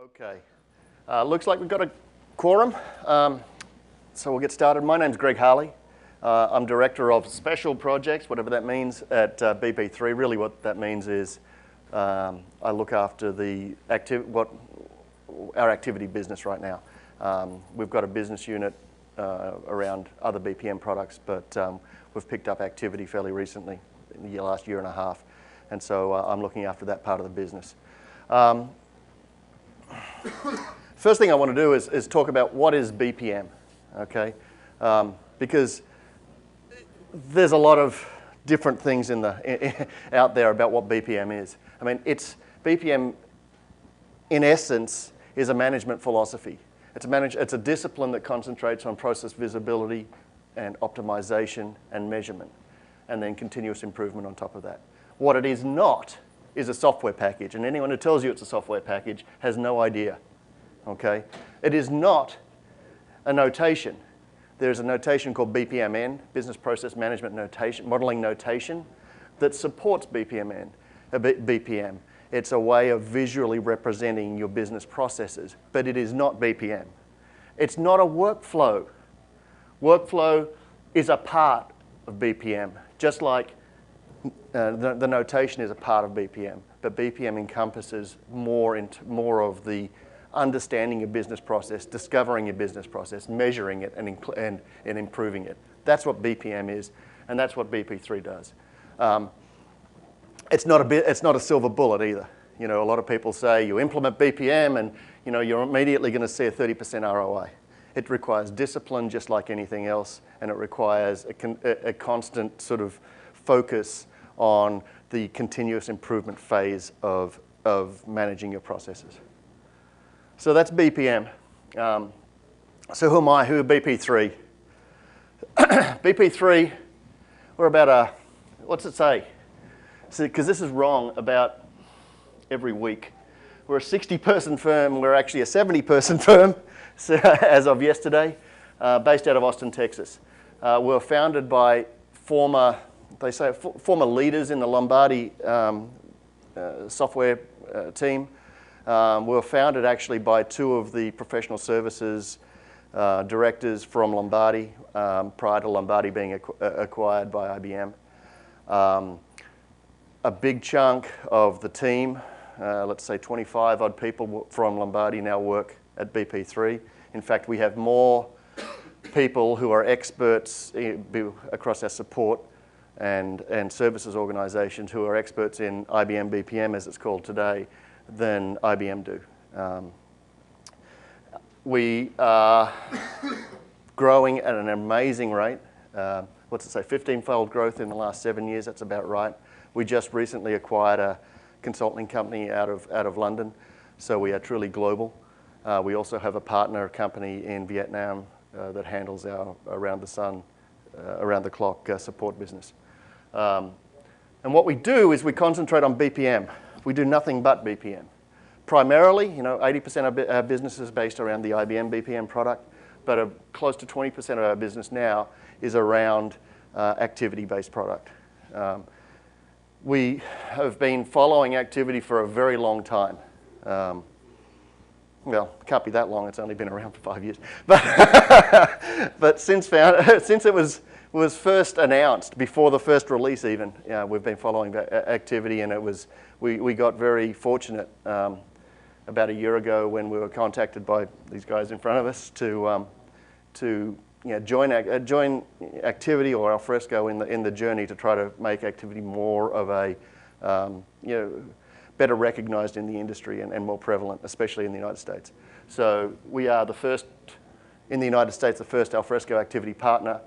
Okay, looks like we've got a quorum, so we'll get started. My name's Greg Harley. I'm Director of Special Projects, whatever that means, at BP3. Really what that means is I look after the our activity business right now. We've got a business unit around other BPM products, but we've picked up activity fairly recently, in the last year and a half, and so I'm looking after that part of the business. First thing I want to do is talk about what is BPM, okay? Because there's a lot of different things out there about what BPM is. I mean, BPM, in essence, is a management philosophy. It's a discipline that concentrates on process visibility and optimization and measurement, and then continuous improvement on top of that. What it is not is a software package, and anyone who tells you it's a software package has no idea, okay? It is not a notation. There's a notation called BPMN, Business Process Management Notation, Modeling Notation, that supports BPM. It's a way of visually representing your business processes, but it is not BPM. It's not a workflow. Workflow is a part of BPM, just like the notation is a part of BPM, but BPM encompasses more of the understanding your business process, discovering your business process, measuring it, and improving it. That's what BPM is, and that's what BP3 does. It's not a silver bullet either. You know, a lot of people say you implement BPM and you're immediately going to see a 30% ROI. It requires discipline just like anything else, and it requires a constant sort of focus on the continuous improvement phase of managing your processes. So that's BPM. So who am I? Who are BP3? BP3, we're about what's it say? Because this is wrong about every week. We're a 60-person firm. We're actually a 70-person firm as of yesterday, based out of Austin, Texas. We're founded by former leaders in the Lombardi software team. We were founded actually by two of the professional services directors from Lombardi prior to Lombardi being acquired by IBM. A big chunk of the team, let's say 25 odd people from Lombardi now work at BP3. In fact, we have more people who are experts across our support and services organizations who are experts in IBM BPM, as it's called today, than IBM do. We are growing at an amazing rate. 15-fold growth in the last 7 years, that's about right. We just recently acquired a consulting company out of London, so we are truly global. We also have a partner company in Vietnam that handles our around-the-clock support business. And what we do is we concentrate on BPM. We do nothing but BPM. Primarily, 80% of our business is based around the IBM BPM product, but close to 20% of our business now is around activity-based product. We have been following activity for a very long time. Well, it can't be that long. It's only been around for 5 years. But since it was first announced, before the first release even, we've been following activity, and we got very fortunate about a year ago when we were contacted by these guys in front of us to join activity or Alfresco in the journey to try to make activity more of a better recognized in the industry and more prevalent, especially in the United States. So we are the first in the United States, the first Alfresco activity partner,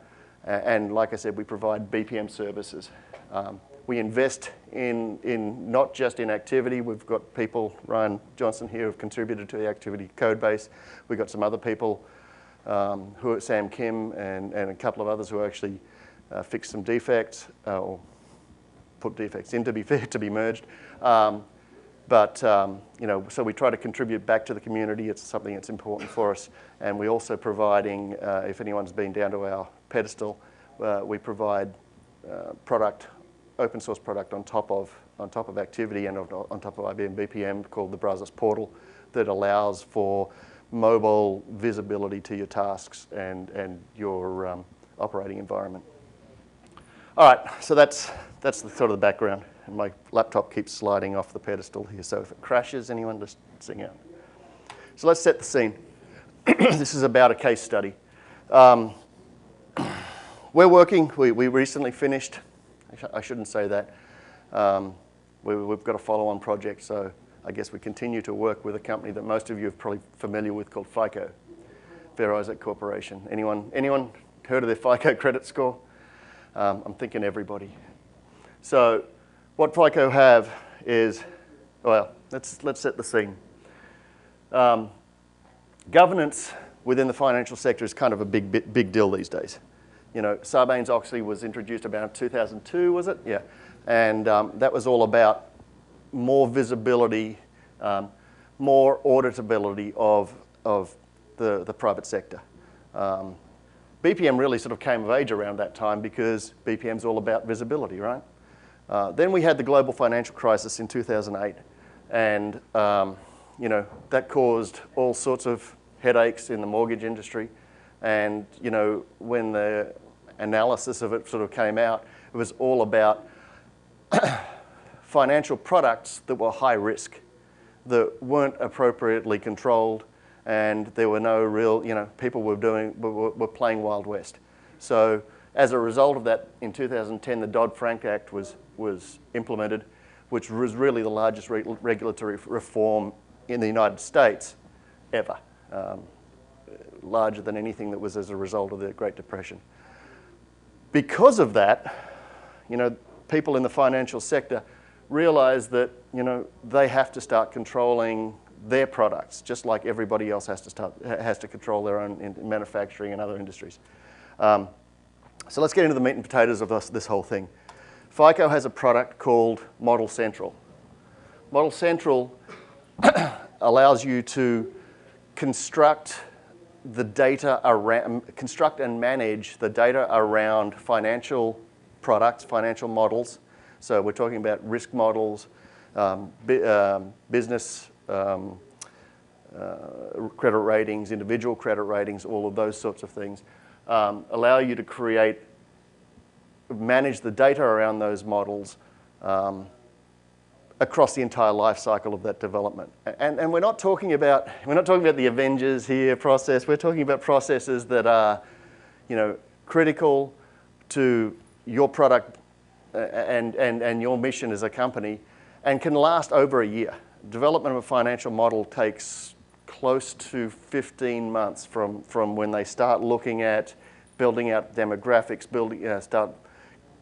and like I said, we provide BPM services. We invest in not just in activity. We've got people, Ryan Johnson here, who've contributed to the activity code base. We've got some other people who are Sam Kim and a couple of others who actually fixed some defects or put defects in to be merged. So we try to contribute back to the community. It's something that's important for us. And we're also providing, if anyone's been down to our pedestal, we provide open source product on top of activity and on top of IBM BPM called the Brazos Portal, that allows for mobile visibility to your tasks and your operating environment. All right, so that's the sort of the background. And my laptop keeps sliding off the pedestal here, so if it crashes, anyone just sing out. So let's set the scene. This is about a case study. We're working, we recently finished, I shouldn't say that. We've got a follow-on project, so I guess we continue to work with a company that most of you are probably familiar with called FICO, Fair Isaac Corporation. Anyone heard of their FICO credit score? I'm thinking everybody. So what FICO have is, well, let's set the scene. Governance within the financial sector is kind of a big deal these days. You know, Sarbanes-Oxley was introduced about 2002, was it? Yeah. And that was all about more visibility, more auditability of the private sector. BPM really sort of came of age around that time because BPM's all about visibility, right? Then we had the global financial crisis in 2008, and you know, that caused all sorts of headaches in the mortgage industry. And you know, when the analysis of it sort of came out, it was all about financial products that were high risk, that weren't appropriately controlled, and there were no real, you know, people were playing Wild West. So as a result of that, in 2010, the Dodd-Frank Act was implemented, which was really the largest regulatory reform in the United States ever, larger than anything that was as a result of the Great Depression. Because of that, you know, people in the financial sector realize that, you know, they have to start controlling their products, just like everybody else has to control their own in manufacturing and other industries. So let's get into the meat and potatoes of this whole thing. FICO has a product called Model Central. Model Central allows you to construct the data around, construct and manage the data around financial products, financial models. So we're talking about risk models, business credit ratings, individual credit ratings, all of those sorts of things. Allow you to manage the data around those models across the entire life cycle of that development. And we're not talking about the Avengers here process. We're talking about processes that are, you know, critical to your product and your mission as a company, and can last over a year. Development of a financial model takes close to 15 months from when they start looking at building out demographics, start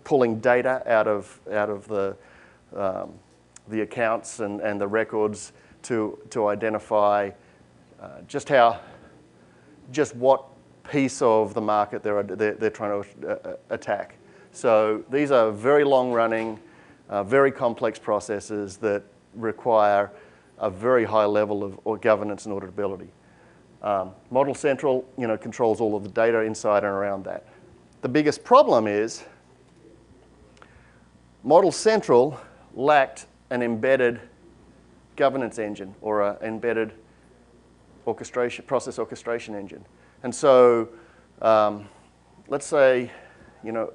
pulling data out of the accounts and the records to identify just what piece of the market they're trying to attack. So these are very long-running, very complex processes that require a very high level of governance and auditability. Model Central, you know, controls all of the data inside and around that. The biggest problem is Model Central lacked an embedded governance engine or an embedded process orchestration engine. And so let's say, you know,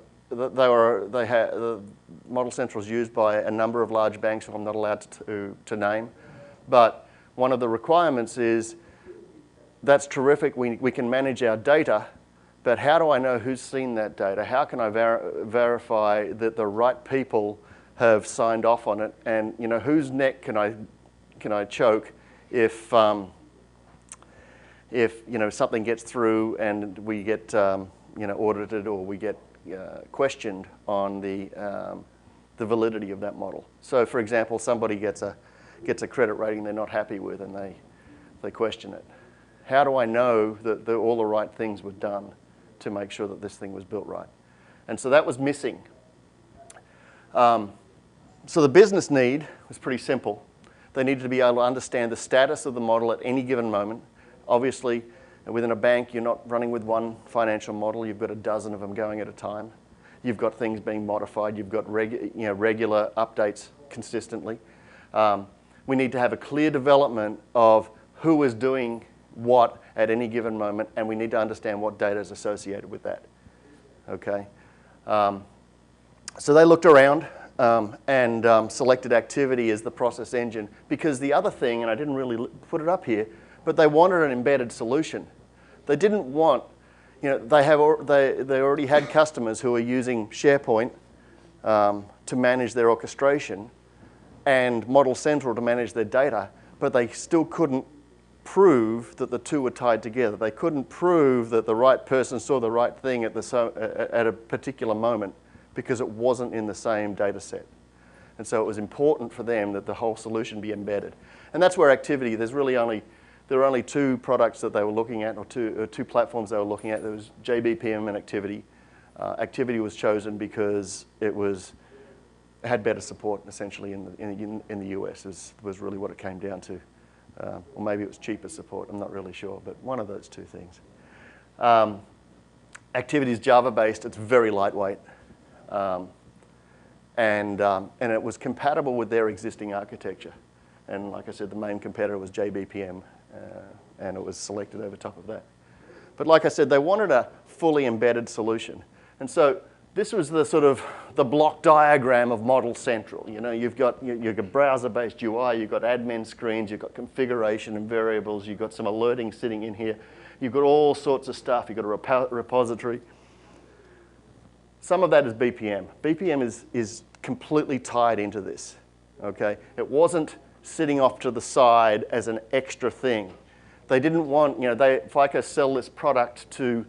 Model Central is used by a number of large banks who I'm not allowed to name, but one of the requirements is, that's terrific, we can manage our data, but how do I know who's seen that data? How can I verify that the right people have signed off on it? And, you know, whose neck can I choke if you know, something gets through and we get you know, audited, or we get questioned on the validity of that model. So, for example, somebody gets a credit rating they're not happy with, and they question it. How do I know that all the right things were done to make sure that this thing was built right? And so that was missing. So the business need was pretty simple. They needed to be able to understand the status of the model at any given moment. Obviously, within a bank, you're not running with one financial model. You've got a dozen of them going at a time. You've got things being modified. You've got regular updates consistently. We need to have a clear development of who is doing what at any given moment, and we need to understand what data is associated with that. Okay? So they looked around and selected Activiti as the process engine, because the other thing, and I didn't really put it up here, but they wanted an embedded solution. They didn't want, you know, they already had customers who were using SharePoint to manage their orchestration and Model Central to manage their data, but they still couldn't prove that the two were tied together. They couldn't prove that the right person saw the right thing at a particular moment because it wasn't in the same data set. And so it was important for them that the whole solution be embedded. And that's where Activiti, there were only two products that they were looking at, or two platforms they were looking at. There was JBPM and Activiti. Activiti was chosen because it had better support, essentially, in the US, was really what it came down to. Or maybe it was cheaper support, I'm not really sure, but one of those two things. Activiti is Java-based, it's very lightweight, and it was compatible with their existing architecture. And like I said, the main competitor was JBPM, and it was selected over top of that. But like I said, they wanted a fully embedded solution. And so this was the sort of the block diagram of Model Central. You know, you've got browser-based UI, you've got admin screens, you've got configuration and variables, you've got some alerting sitting in here, you've got all sorts of stuff, you've got a repository. Some of that is BPM. BPM is completely tied into this, okay? It wasn't sitting off to the side as an extra thing. They didn't want, you know, FICO sell this product to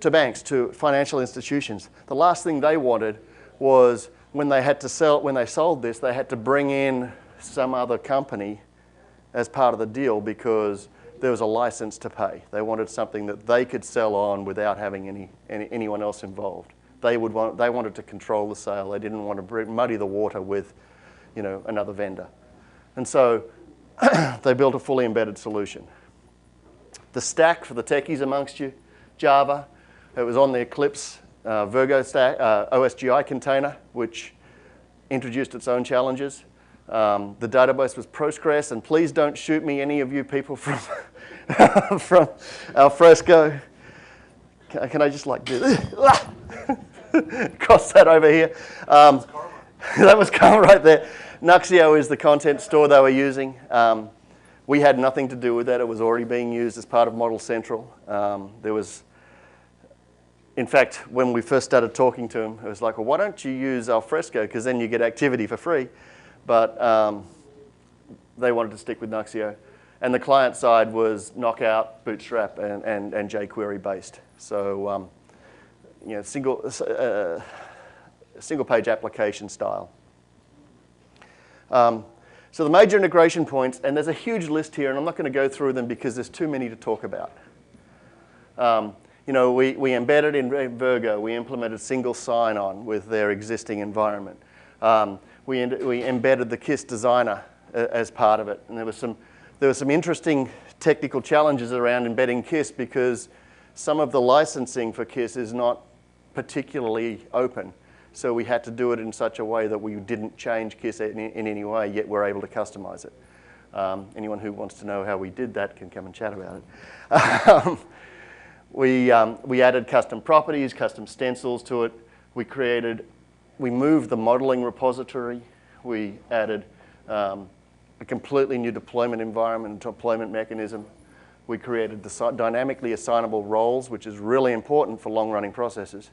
banks, to financial institutions. The last thing they wanted was when they sold this, they had to bring in some other company as part of the deal because there was a license to pay. They wanted something that they could sell on without having anyone else involved. They wanted to control the sale. They didn't want to muddy the water with, you know, another vendor. And so they built a fully embedded solution. The stack for the techies amongst you, Java. It was on the Eclipse Virgo stack, OSGI container, which introduced its own challenges. The database was Postgres, and please don't shoot me, any of you people from from Alfresco. Can I just like do this? Cross that over here. That was karma right there. Nuxio is the content store they were using. We had nothing to do with that. It was already being used as part of Model Central. In fact, when we first started talking to them, it was like, well, why don't you use Alfresco, because then you get Activiti for free. But they wanted to stick with Nuxio. And the client side was Knockout, Bootstrap, and jQuery based. So, you know, single page application style. So the major integration points, and there's a huge list here, and I'm not going to go through them because there's too many to talk about. You know, we embedded in Virgo, we implemented single sign-on with their existing environment. We embedded the KISS designer as part of it, and there were some interesting technical challenges around embedding KISS because some of the licensing for KISS is not particularly open. So we had to do it in such a way that we didn't change KISS in any way, yet we're able to customize it. Anyone who wants to know how we did that can come and chat about it. We added custom properties, custom stencils to it. We moved the modeling repository. We added a completely new deployment environment and deployment mechanism. We created the dynamically assignable roles, which is really important for long-running processes,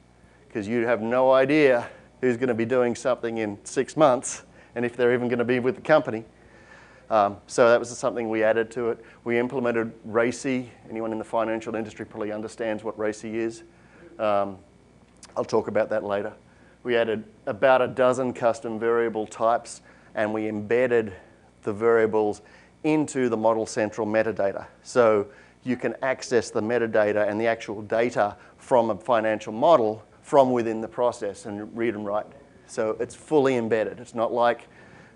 because you have no idea who's going to be doing something in 6 months, and if they're even going to be with the company. So that was something we added to it. We implemented RACI. Anyone in the financial industry probably understands what RACI is. I'll talk about that later. We added about a dozen custom variable types, and we embedded the variables into the Model Central metadata. So you can access the metadata and the actual data from a financial model from within the process and read and write. So it's fully embedded. It's not like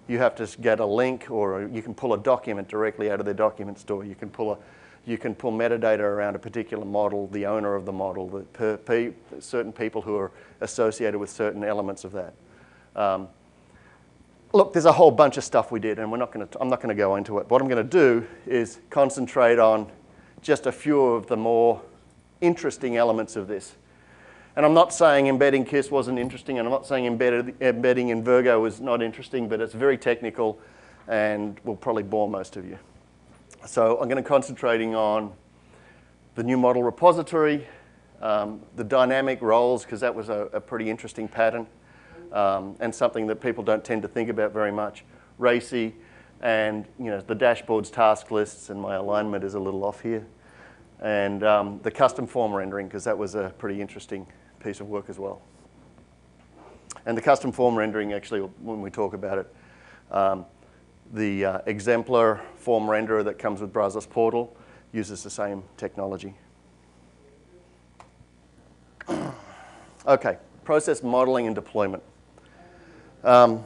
you have to get a link, or you can pull a document directly out of their document store. You can pull metadata around a particular model, the owner of the model, certain people who are associated with certain elements of that. look, there's a whole bunch of stuff we did, and I'm not going to go into it. What I'm going to do is concentrate on just a few of the more interesting elements of this. And I'm not saying embedding KISS wasn't interesting, and I'm not saying embedding in Virgo was not interesting, but it's very technical and will probably bore most of you. So I'm going to concentrating on the new model repository, the dynamic roles, because that was a pretty interesting pattern, and something that people don't tend to think about very much. RACI, and the dashboard's task lists, and my alignment is a little off here. And the custom form rendering, because that was a pretty interesting piece of work as well. And the custom form rendering, actually, when we talk about it, the exemplar form renderer that comes with Brazos Portal uses the same technology. Okay, process modeling and deployment. I've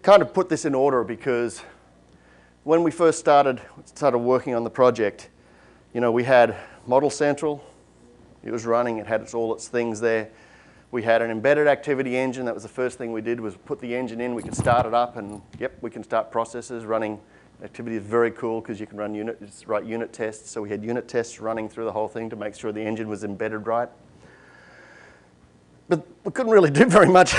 kind of put this in order because when we first started working on the project, we had Model Central. It was running. It had all its things there. We had an embedded activity engine. That was the first thing we did, was put the engine in. We could start it up, and yep, we can start processes running. Activity is very cool because you can write unit tests. So we had unit tests running through the whole thing to make sure the engine was embedded right. But we couldn't really do very much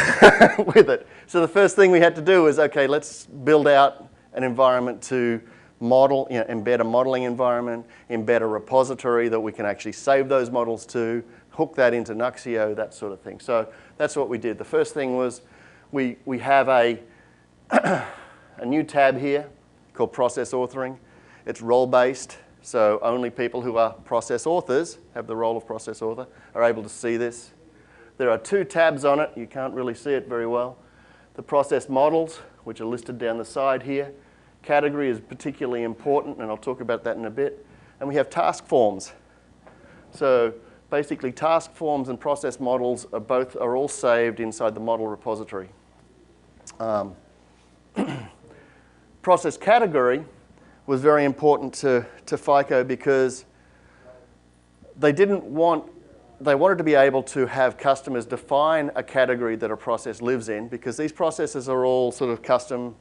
with it. So the first thing we had to do was, okay, let's build out an environment to model, embed a modeling environment, embed a repository that we can actually save those models to, hook that into Nuxio, that sort of thing. So that's what we did. The first thing was we have a new tab here called process authoring. It's role-based, so only people who are process authors, have the role of process author, are able to see this. There are 2 tabs on it. You can't really see it very well. The process models, which are listed down the side here. Category is particularly important, and I'll talk about that in a bit. And we have task forms. So basically, task forms and process models are all saved inside the model repository. Process category was very important to FICO because they wanted to be able to have customers define a category that a process lives in, because these processes are all sort of customized.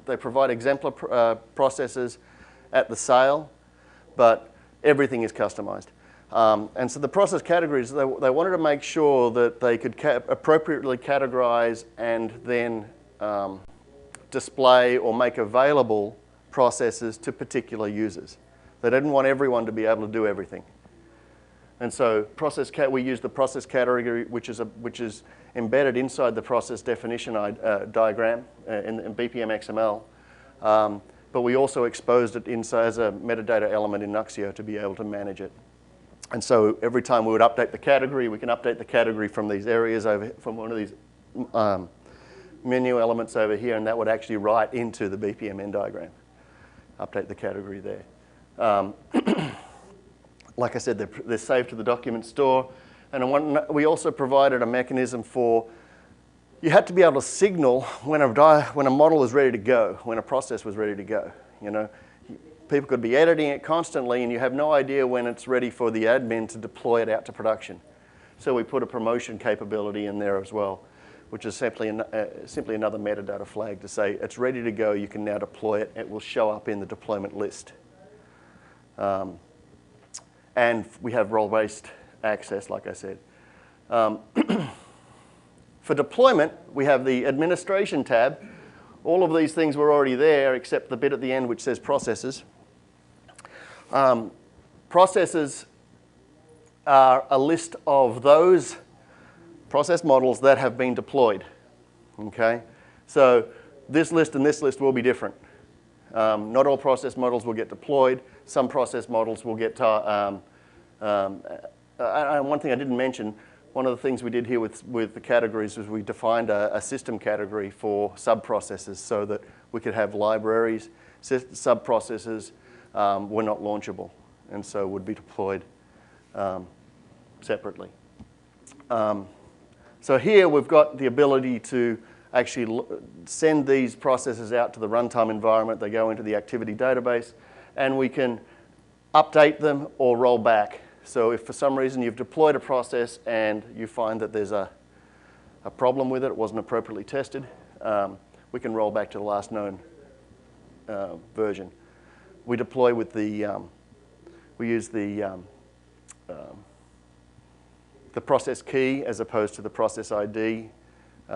They provide exemplar processes at the sale, but everything is customized. And so the process categories, they wanted to make sure that they could appropriately categorize and then display or make available processes to particular users. They didn't want everyone to be able to do everything. And so we use the process category, which is embedded inside the process definition diagram in BPM XML. But we also exposed it inside as a metadata element in Nuxio to be able to manage it. And so every time we would update the category, we can update the category from these areas from one of these menu elements over here, and that would actually write into the BPMN diagram. Update the category there. Like I said, they're saved to the document store. And we also provided a mechanism for, you had to be able to signal when a model was ready to go, when a process was ready to go. People could be editing it constantly, and you have no idea when it's ready for the admin to deploy it out to production. So we put a promotion capability in there as well, which is simply another metadata flag to say it's ready to go, you can now deploy it, it will show up in the deployment list. And we have role-based access, like I said. For deployment, we have the administration tab. All of these things were already there, except the bit at the end which says processes. Processes are a list of those process models that have been deployed. Okay? So this list and this list will be different. Not all process models will get deployed. Some process models will get... one thing I didn't mention, one of the things we did here with the categories was we defined a system category for sub-processes so that we could have libraries. Sub-processes were not launchable, and so would be deployed separately. So here we've got the ability to actually send these processes out to the runtime environment. They go into the activity database, and we can update them or roll back. So if for some reason you've deployed a process and you find that there's a problem with it, it wasn't appropriately tested, we can roll back to the last known version. We deploy with we use the process key as opposed to the process ID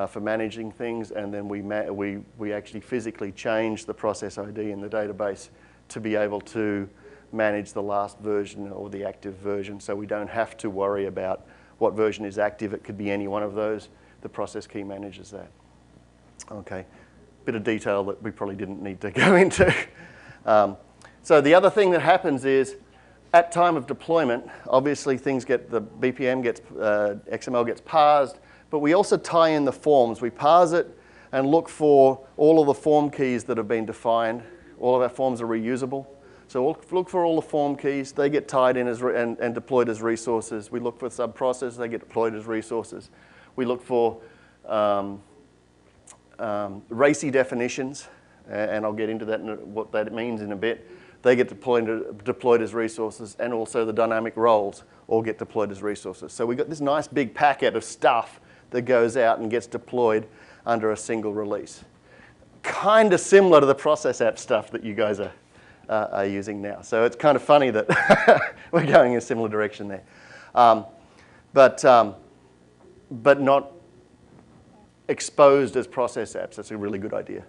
for managing things, and then we actually physically change the process ID in the database to be able to manage the last version or the active version, so we don't have to worry about what version is active. It could be any one of those. The process key manages that. Okay, bit of detail that we probably didn't need to go into. So the other thing that happens is, at time of deployment, obviously the BPM gets, XML gets parsed, but we also tie in the forms. We parse it and look for all of the form keys that have been defined. All of our forms are reusable. So we'll look for all the form keys. They get tied in and deployed as resources. We look for sub-processes. They get deployed as resources. We look for RACI definitions, and I'll get into that and what that means in a bit. They get deployed as resources, and also the dynamic roles all get deployed as resources. So we've got this nice big packet of stuff that goes out and gets deployed under a single release. Kind of similar to the process app stuff that you guys are using now. So it's kind of funny that we're going in a similar direction there. But not exposed as process apps. That's a really good idea.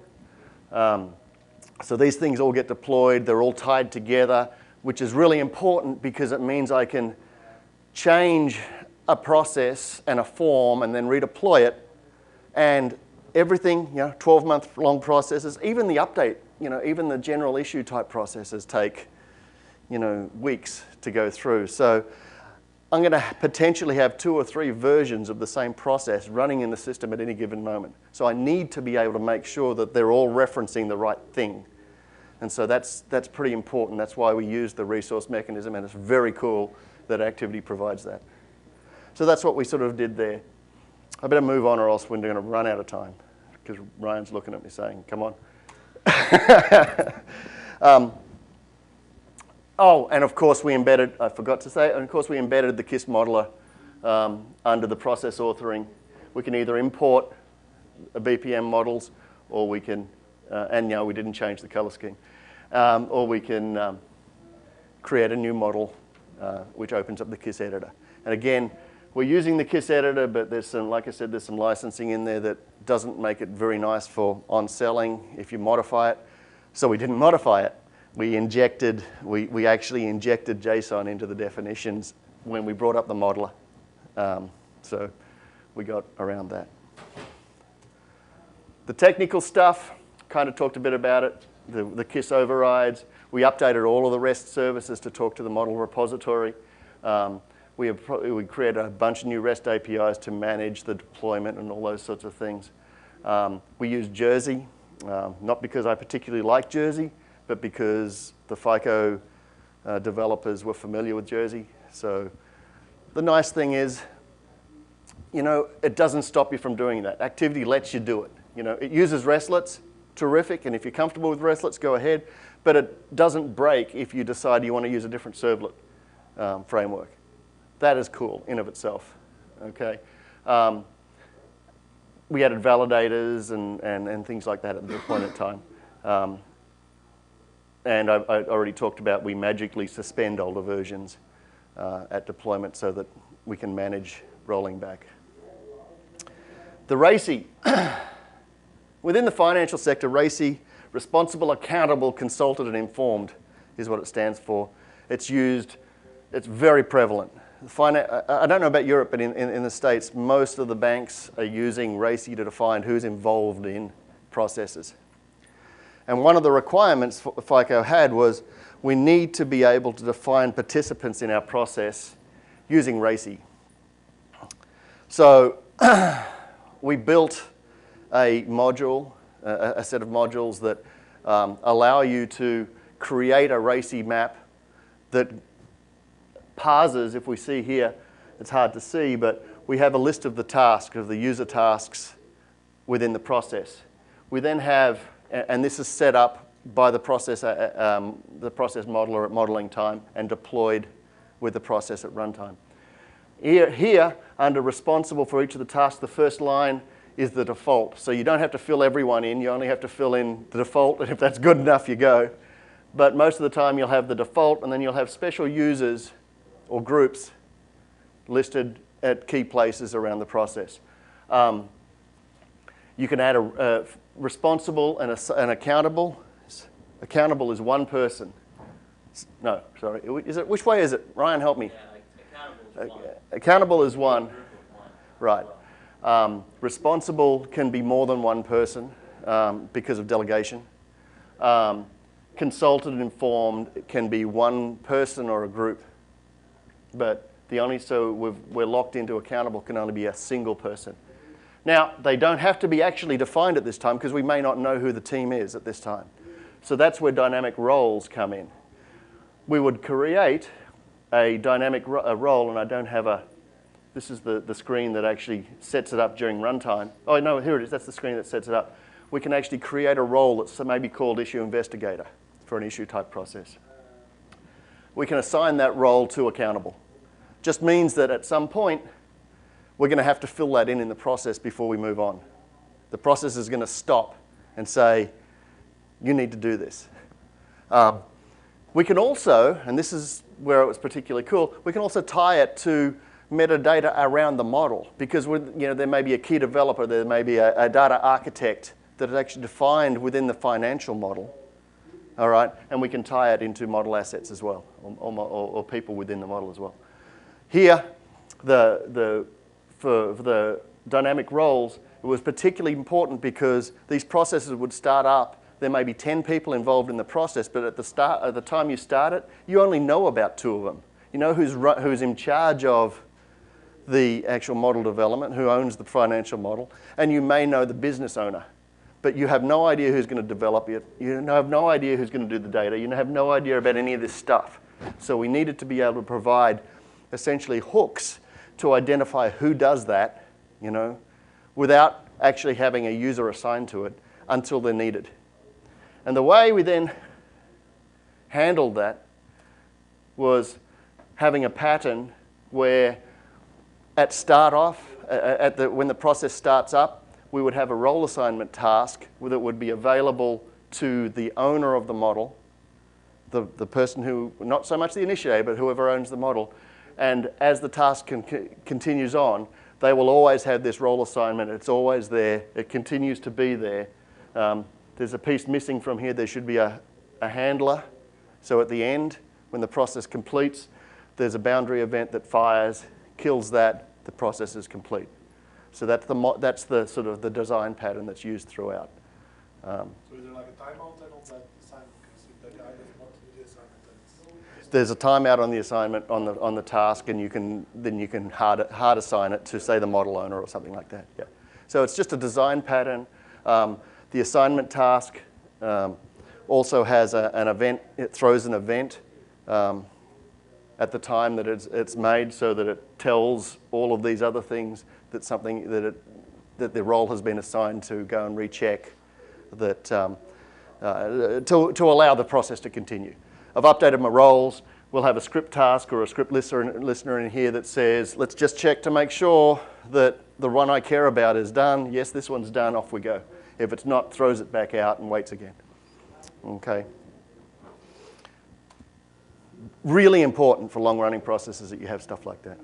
So these things all get deployed. They're all tied together, which is really important because it means I can change a process and a form and then redeploy it. And everything, 12-month long processes, even the update, even the general issue type processes take, weeks to go through. So I'm going to potentially have 2 or 3 versions of the same process running in the system at any given moment. So I need to be able to make sure that they're all referencing the right thing. And so that's pretty important. That's why we use the resource mechanism, and it's very cool that Activiti provides that. So that's what we sort of did there. I better move on or else we're going to run out of time, because Ryan's looking at me saying, come on. Oh, and of course we embedded, I forgot to say, and of course we embedded the KISS modeler under the process authoring. We can either import BPM models, or we can, and no, we didn't change the color scheme, or we can create a new model which opens up the KISS editor. And again, we're using the KISS editor, but there's some, like I said, there's some licensing in there that doesn't make it very nice for on-selling if you modify it. So we didn't modify it. We actually injected JSON into the definitions when we brought up the modeler. So we got around that. The technical stuff, kind of talked a bit about it. The KISS overrides. We updated all of the REST services to talk to the model repository. We created a bunch of new REST APIs to manage the deployment and all those sorts of things. We use Jersey, not because I particularly like Jersey, but because the FICO developers were familiar with Jersey. So the nice thing is, it doesn't stop you from doing that. Activiti lets you do it. It uses RESTlets, terrific, and if you're comfortable with RESTlets, go ahead. But it doesn't break if you decide you want to use a different servlet framework. That is cool in of itself, okay? We added validators and things like that at the point in time. And I already talked about we magically suspend older versions at deployment so that we can manage rolling back. The RACI. Within the financial sector, RACI, responsible, accountable, consulted, and informed, is what it stands for. It's used, it's very prevalent. I don't know about Europe, but in the States, most of the banks are using RACI to define who's involved in processes. And one of the requirements FICO had was we need to be able to define participants in our process using RACI. So we built a module, a set of modules that allow you to create a RACI map that parses, if we see here, it's hard to see, but we have a list of the tasks, of the user tasks within the process. We then have, and this is set up by the process modeler at modeling time and deployed with the process at runtime. Here, under responsible for each of the tasks, the first line is the default. So you don't have to fill everyone in. You only have to fill in the default, and if that's good enough, you go. But most of the time, you'll have the default, and then you'll have special users or groups listed at key places around the process. You can add a responsible and an accountable. Accountable is one person. No, sorry. Is it, which way is it? Ryan, help me. Yeah, accountable is one. Right. Responsible can be more than one person because of delegation. Consulted and informed can be one person or a group. But we're locked into accountable can only be a single person. Now, they don't have to be actually defined at this time because we may not know who the team is at this time. So that's where dynamic roles come in. We would create a dynamic role, and I don't have a, this is the screen that actually sets it up during runtime. Oh, no, here it is. That's the screen that sets it up. We can actually create a role that's maybe called issue investigator for an issue type process. We can assign that role to accountable. Just means that at some point, we're going to have to fill that in the process before we move on. The process is going to stop and say, you need to do this. We can also, and this is where it was particularly cool, we can also tie it to metadata around the model because there may be a key developer, there may be a data architect that is actually defined within the financial model, all right? And we can tie it into model assets as well, or people within the model as well. Here, for the dynamic roles, it was particularly important because these processes would start up. There may be 10 people involved in the process, but at the time you start it, you only know about 2 of them. You know who's in charge of the actual model development, who owns the financial model, and you may know the business owner. But you have no idea who's going to develop it. You have no idea who's going to do the data. You have no idea about any of this stuff. So we needed to be able to provide essentially hooks to identify who does that, without actually having a user assigned to it until they're needed. And the way we then handled that was having a pattern where at start off, when the process starts up, we would have a role assignment task that would be available to the owner of the model, the person who, not so much the initiator, but whoever owns the model. And as the task continues on, they will always have this role assignment. It's always there. It continues to be there. There's a piece missing from here. There should be a handler. So at the end, when the process completes, there's a boundary event that fires, kills that, the process is complete. So that's the sort of the design pattern that's used throughout. So is there like a timeout then on that assignment? Because if the guy doesn't want to do the assignment, then there's a timeout on the assignment on the task, and you can hard assign it to, say, the model owner or something like that. Yeah. So it's just a design pattern. The assignment task also has an event. It throws an event at the time that it's made, so that it tells all of these other things that that the role has been assigned to go and recheck that to allow the process to continue. I've updated my roles. We'll have a script task or a script listener in here that says, let's just check to make sure that the one I care about is done. Yes, this one's done. Off we go. If it's not, throws it back out and waits again. Okay. Really important for long-running processes that you have stuff like that.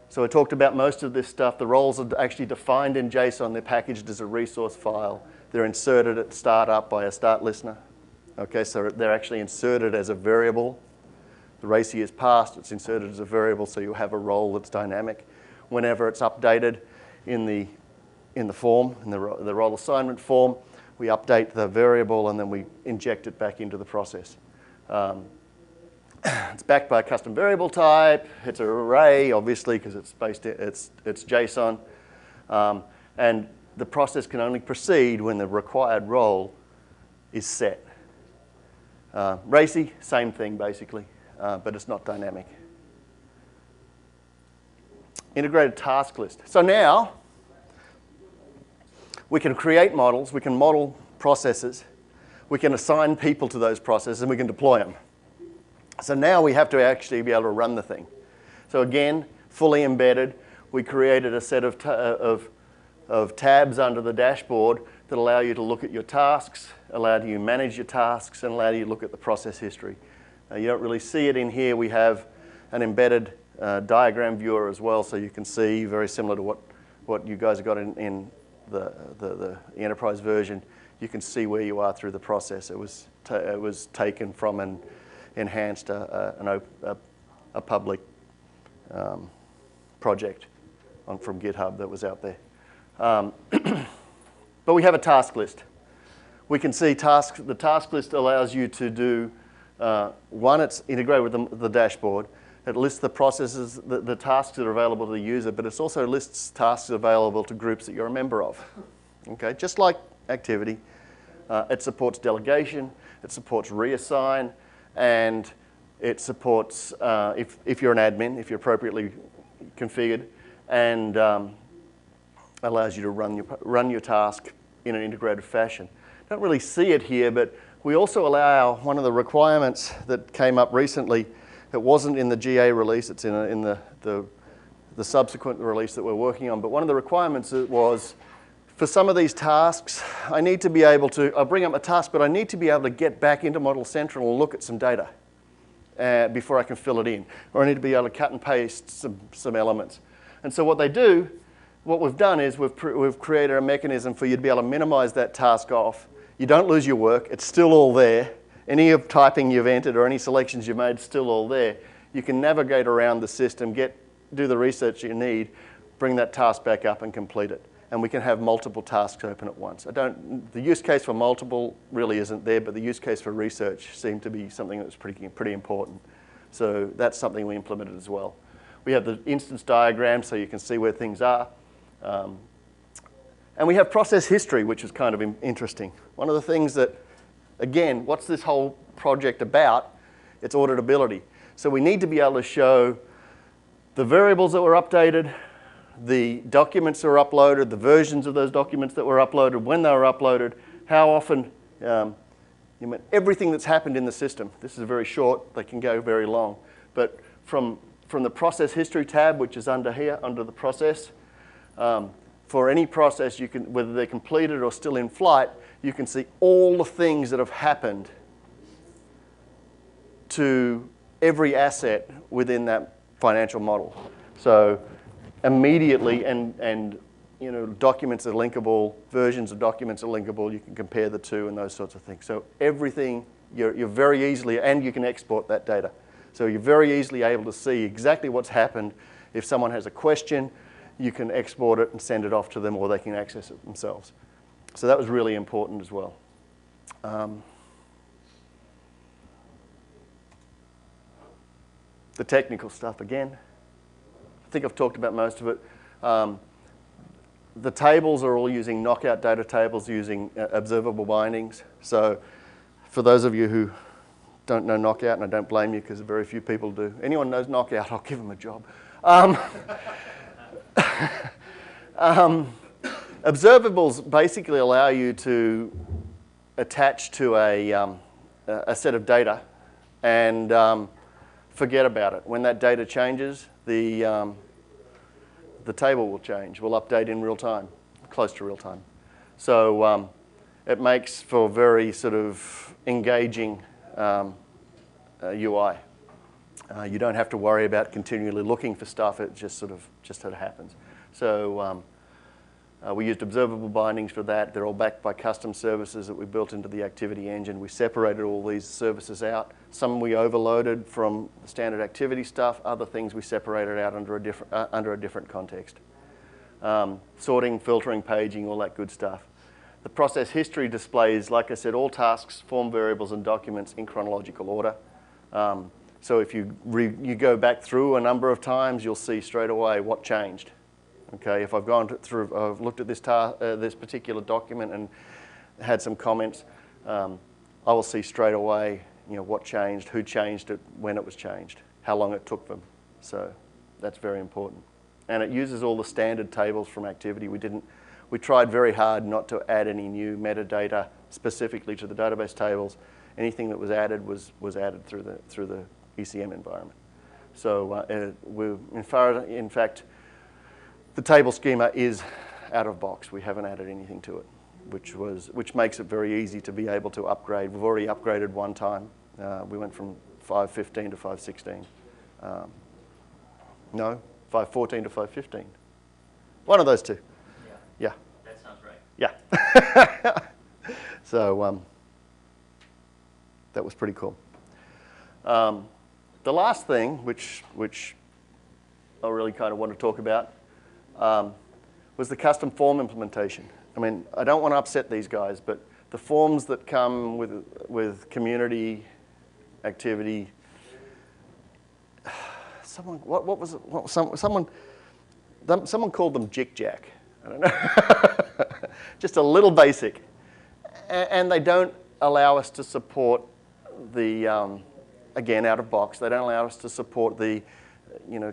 So I talked about most of this stuff. The roles are actually defined in JSON. They're packaged as a resource file. They're inserted at startup by a start listener. Okay, so they're actually inserted as a variable. The RACI is passed. It's inserted as a variable, so you have a role that's dynamic. Whenever it's updated in the form, in the role assignment form, we update the variable and then we inject it back into the process. It's backed by a custom variable type. It's an array, obviously, because it's JSON. And the process can only proceed when the required role is set. RACI, same thing, basically, but it's not dynamic. Integrated task list. So now, we can create models, we can model processes, we can assign people to those processes, and we can deploy them. So now we have to actually be able to run the thing. So again, fully embedded, we created a set of tabs under the dashboard that allow you to look at your tasks, allow you to manage your tasks, and allow you to look at the process history. You don't really see it in here. We have an embedded diagram viewer as well, so you can see, very similar to what you guys have got in the enterprise version. You can see where you are through the process. It was taken from an enhanced, a public project from GitHub that was out there. But we have a task list. We can see the task list allows you to do, one, it's integrated with the dashboard. It lists the processes, the tasks that are available to the user, but it also lists tasks available to groups that you're a member of. Okay, just like Activity. It supports delegation, it supports reassign, and it supports, if you're an admin, if you're appropriately configured, and allows you to run your task in an integrated fashion. Don't really see it here, but we also allow one of the requirements that came up recently. It wasn't in the GA release, it's in the subsequent release that we're working on, but one of the requirements was, for some of these tasks, I need to be able to, I'll bring up a task, but I need to be able to get back into Model Central and look at some data before I can fill it in. Or I need to be able to cut and paste some elements. And so what we've done is we've created a mechanism for you to be able to minimize that task off. You don't lose your work, it's still all there. Any of typing you've entered or any selections you've made, still all there. You can navigate around the system, do the research you need, bring that task back up and complete it. And we can have multiple tasks open at once. The use case for multiple really isn't there, but the use case for research seemed to be something that was pretty important. So that's something we implemented as well. We have the instance diagram so you can see where things are. And we have process history, which is kind of interesting. One of the things that, again, what's this whole project about? It's auditability. So we need to be able to show the variables that were updated, the documents that were uploaded, the versions of those documents that were uploaded, when they were uploaded, how often, everything that's happened in the system. This is very short, they can go very long. But from the process history tab, which is under here, under the process, for any process, you can, whether they're completed or still in flight, you can see all the things that have happened to every asset within that financial model. So immediately, and documents are linkable, versions of documents are linkable, you can compare the two and those sorts of things. So everything, you're very easily, and you can export that data. So you're very easily able to see exactly what's happened. If someone has a question, you can export it and send it off to them, or they can access it themselves. So that was really important as well. The technical stuff again. I think I've talked about most of it. The tables are all using knockout data tables using observable bindings. So for those of you who don't know knockout, and I don't blame you because very few people do. Anyone knows knockout, I'll give them a job. Observables basically allow you to attach to a set of data and forget about it. When that data changes, the table will change, will update in real time, close to real time. So it makes for very sort of engaging UI. You don't have to worry about continually looking for stuff, it just sort of happens. So we used observable bindings for that. They're all backed by custom services that we built into the Activity engine. We separated all these services out. Some we overloaded from standard Activity stuff. Other things we separated out under a different context. Sorting, filtering, paging, all that good stuff. The process history displays, like I said, all tasks, form variables, and documents in chronological order. So if you go back through a number of times, you'll see straight away what changed. Okay, if I've I've looked at this particular document and had some comments, I will see straight away, what changed, who changed it, when it was changed, how long it took them. So that's very important. And it uses all the standard tables from Activity. We tried very hard not to add any new metadata specifically to the database tables. Anything that was added was added through the ECM environment. So in fact, the table schema is out of box. We haven't added anything to it, which makes it very easy to be able to upgrade. We've already upgraded one time. We went from 5.15 to 5.16. No, 5.14 to 5.15. One of those two. Yeah. Yeah. That sounds right. Yeah. So that was pretty cool. The last thing, which I really kind of want to talk about, was the custom form implementation. I mean, I don't want to upset these guys, but the forms that come with community activity, someone, what was it? Someone called them Jick-Jack. I don't know. Just a little basic. And they don't allow us to support the, again, out of box, they don't allow us to support the,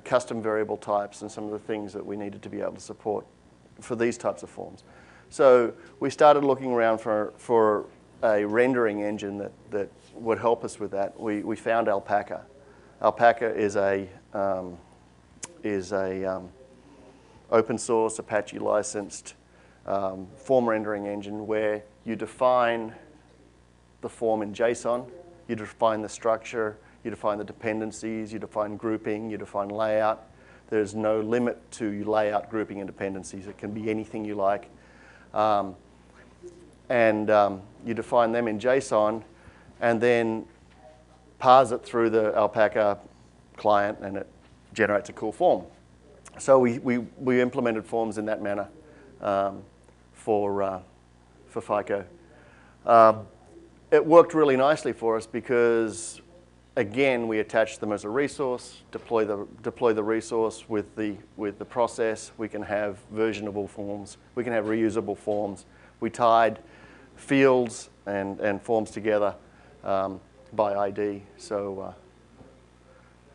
custom variable types and some of the things that we needed to be able to support for these types of forms. So we started looking around for a rendering engine that would help us with that. We found Alpaca. Alpaca is a open source, Apache licensed form rendering engine where you define the form in JSON, you define the structure, you define the dependencies, you define grouping, you define layout. There's no limit to layout, grouping, and dependencies. It can be anything you like. You define them in JSON and then parse it through the Alpaca client and it generates a cool form. So we implemented forms in that manner for FICO. It worked really nicely for us because, again, we attached them as a resource, deploy the resource with the process. We can have versionable forms. We can have reusable forms. We tied fields and forms together by ID, so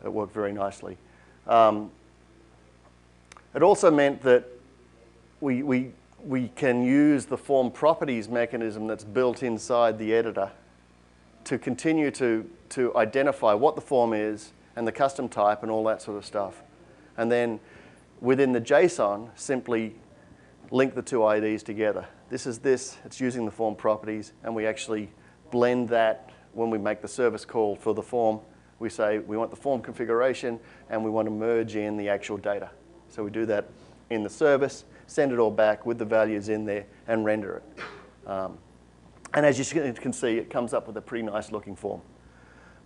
it worked very nicely. It also meant that we can use the form properties mechanism that's built inside the editor to continue to identify what the form is and the custom type and all that sort of stuff. And then within the JSON, simply link the two IDs together. This is this, it's using the form properties, and we actually blend that when we make the service call for the form. We say we want the form configuration and we want to merge in the actual data. So we do that in the service, send it all back with the values in there and render it. And as you can see, it comes up with a pretty nice looking form.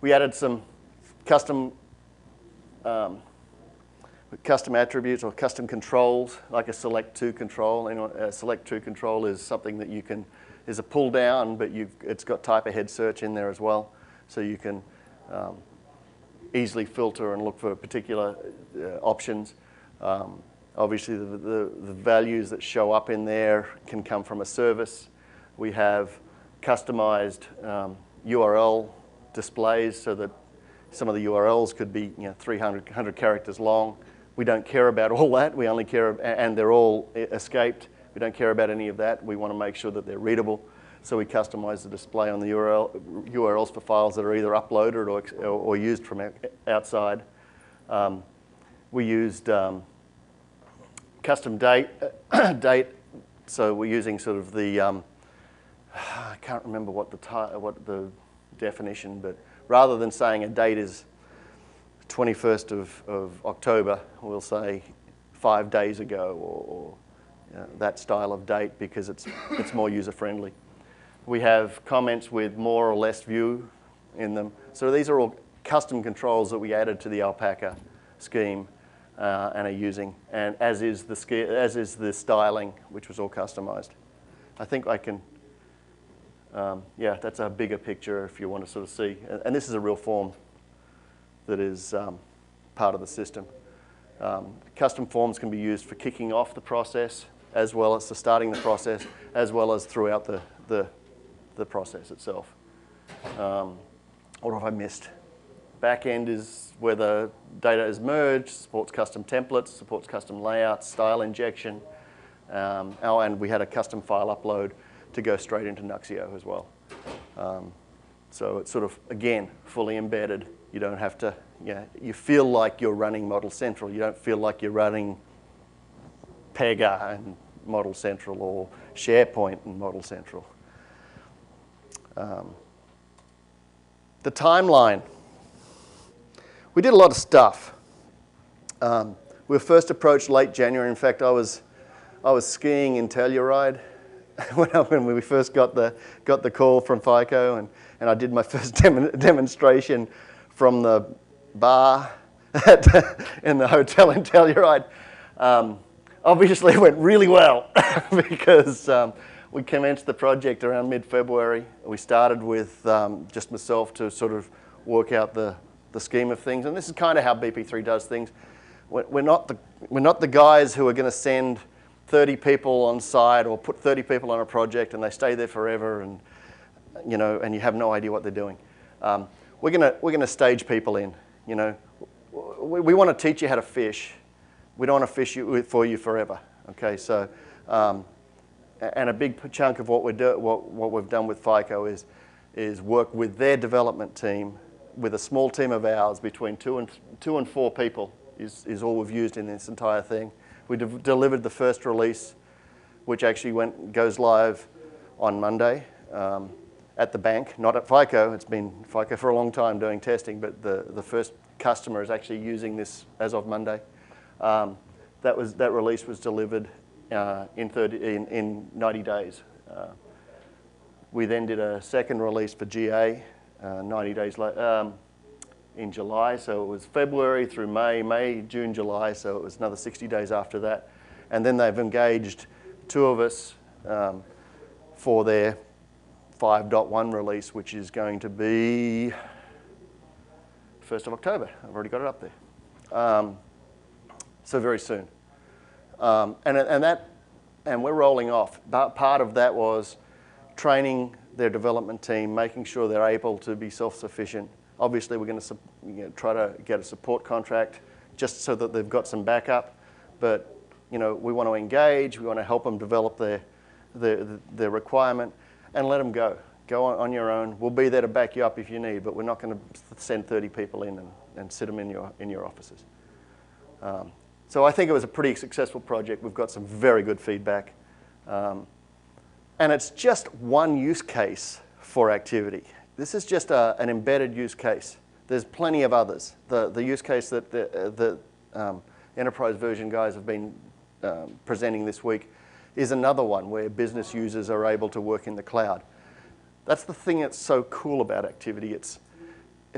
We added some custom attributes or custom controls, like a select to control. A select to control is something that you can, is a pull down, but it's got type ahead search in there as well. So you can easily filter and look for particular options. Obviously, the values that show up in there can come from a service. We have customized URL displays so that some of the URLs could be 300 characters long. We don't care about all that. We only care, and they're all escaped. We don't care about any of that. We want to make sure that they're readable. So we customize the display on the URLs for files that are either uploaded or used from outside. We used custom date, so we're using sort of the, I can't remember what the definition, but rather than saying a date is 21st of October, we'll say 5 days ago or that style of date because it's more user-friendly. We have comments with more or less view in them. So these are all custom controls that we added to the Alpaca scheme and are using, and as is the styling, which was all customized. I think I can, yeah, that's a bigger picture if you want to sort of see. And this is a real form that is part of the system. Custom forms can be used for kicking off the process, as well as for starting the process, as well as throughout the process itself. What have I missed? Back end is where the data is merged, supports custom templates, supports custom layouts, style injection, and we had a custom file upload to go straight into Nuxio as well. So it's sort of, again, fully embedded. You don't have to, you feel like you're running Model Central. You don't feel like you're running Pega and Model Central or SharePoint and Model Central. The timeline. We did a lot of stuff. We were first approached late January. In fact, I was skiing in Telluride when we first got the call from FICO, and I did my first demonstration from the bar in the hotel in Telluride. Obviously, it went really well because we commenced the project around mid-February. We started with just myself to sort of work out the scheme of things, and this is kind of how BP3 does things. We're not the guys who are going to send 30 people on site or put 30 people on a project and they stay there forever, and you have no idea what they're doing. We're gonna stage people in. We want to teach you how to fish. We don't want to fish for you forever. Okay, so and a big chunk of what we've done with FICO is work with their development team, with a small team of ours, between two and 4 people is all we've used in this entire thing. We delivered the first release, which actually goes live on Monday at the bank, not at FICO. It's been FICO for a long time doing testing, but the first customer is actually using this as of Monday. That release was delivered in 90 days. We then did a second release for GA 90 days later. In July, so it was February through May, June, July, so it was another 60 days after that. And then they've engaged 2 of us for their 5.1 release, which is going to be 1st of October. I've already got it up there. So very soon. And we're rolling off. Part of that was training their development team, making sure they're able to be self-sufficient. Obviously, we're going to try to get a support contract just so that they've got some backup. But we want to engage. We want to help them develop their requirement and let them go. Go on your own. We'll be there to back you up if you need, but we're not going to send 30 people in and sit them in your offices. So I think it was a pretty successful project. We've got some very good feedback. And it's just one use case for Activiti. This is just an embedded use case. There's plenty of others. The use case that the enterprise version guys have been presenting this week is another one where business users are able to work in the cloud. That's the thing that's so cool about Activiti. It's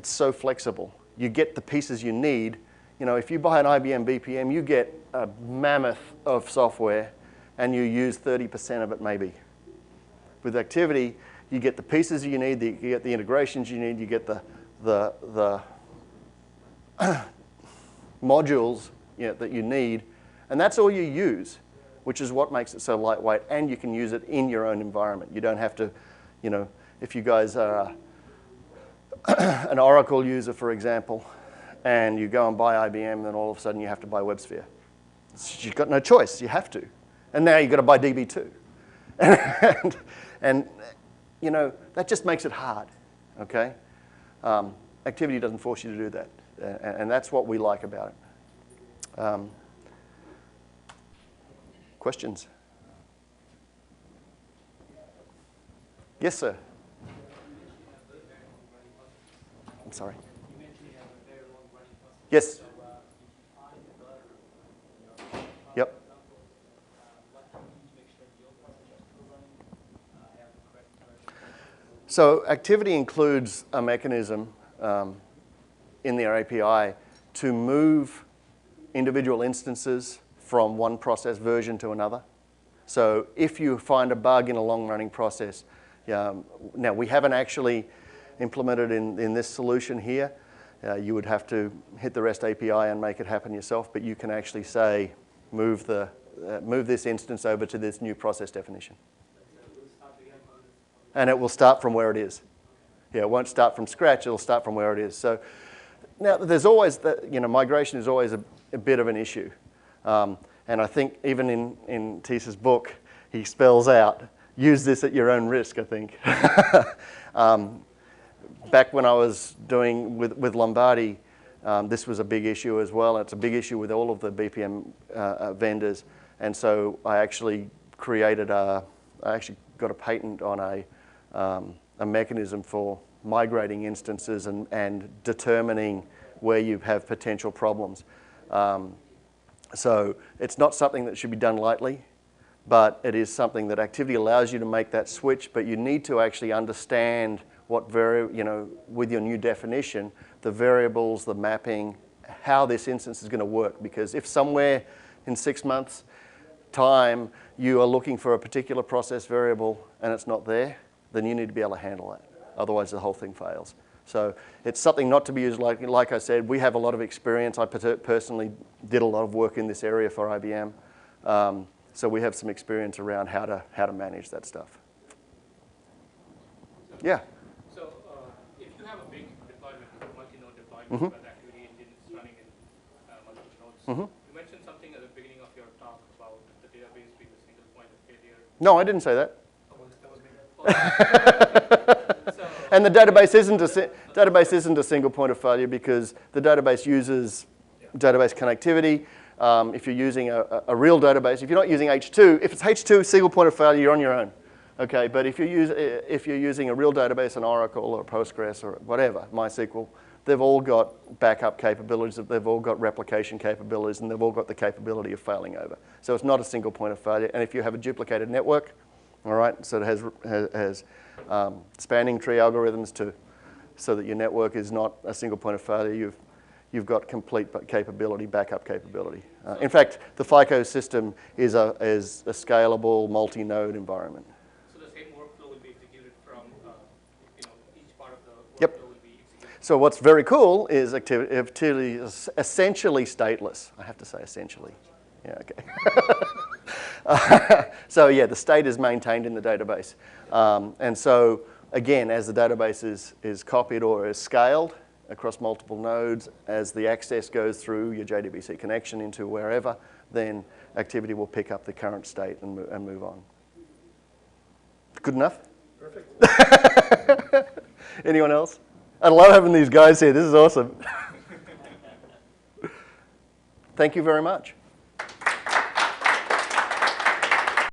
so flexible. You get the pieces you need. If you buy an IBM BPM, you get a mammoth of software and you use 30% of it maybe. With Activiti, you get the pieces you need, you get the integrations you need, you get the modules that you need, and that's all you use, which is what makes it so lightweight, and you can use it in your own environment. You don't have to, if you guys are an Oracle user, for example, and you go and buy IBM, then all of a sudden you have to buy WebSphere. You've got no choice, you have to. And now you've got to buy DB2. and that just makes it hard, okay? Activiti doesn't force you to do that, and that's what we like about it. Questions? Yes, sir. I'm sorry. Yes. Yep. So Activiti includes a mechanism in their API to move individual instances from one process version to another. So if you find a bug in a long-running process, now we haven't actually implemented in this solution here. You would have to hit the REST API and make it happen yourself, but you can actually say, move this instance over to this new process definition. And it will start from where it is. Yeah, it won't start from scratch, it'll start from where it is. So now there's always, migration is always a bit of an issue. And I think even in Tissa's book, he spells out, use this at your own risk, I think. back when I was doing with Lombardi, this was a big issue as well. It's a big issue with all of the BPM vendors. And so I actually I actually got a patent on a mechanism for migrating instances and determining where you have potential problems. So it's not something that should be done lightly, but it is something that Activiti allows you to make that switch, but you need to actually understand what with your new definition, the variables, the mapping, how this instance is going to work. Because if somewhere in 6 months' time you are looking for a particular process variable and it's not there, then you need to be able to handle that. Otherwise, the whole thing fails. So it's something not to be used like I said. We have a lot of experience. I personally did a lot of work in this area for IBM. So we have some experience around how to manage that stuff. Yeah. So if you have a big deployment, multi-node deployment, Mm-hmm. where the Activiti engine is running in multiple nodes, Mm-hmm. you mentioned something at the beginning of your talk about the database being the single point of failure. No, I didn't say that. Oh, that was me. So, And the database isn't a single point of failure because the database uses database connectivity. If you're using a real database, if you're not using H2, if it's H2 single point of failure, you're on your own. Okay, but if you're using a real database, an Oracle or Postgres or whatever, MySQL, they've all got backup capabilities, they've all got replication capabilities, and they've all got the capability of failing over. So it's not a single point of failure. And if you have a duplicated network, all right, so it has spanning tree algorithms so that your network is not a single point of failure. You've got complete capability, backup capability. In fact, the FICO system is a scalable multi-node environment. So the same workflow will be executed from each part of the workflow Yep. will be executed. So what's very cool is Activiti is essentially stateless. I have to say essentially. Yeah, okay. So yeah, the state is maintained in the database. And so again, as the database is copied or is scaled across multiple nodes, as the access goes through your JDBC connection into wherever, then Activiti will pick up the current state and move on. Good enough? Perfect. Anyone else? I love having these guys here. This is awesome. Thank you very much.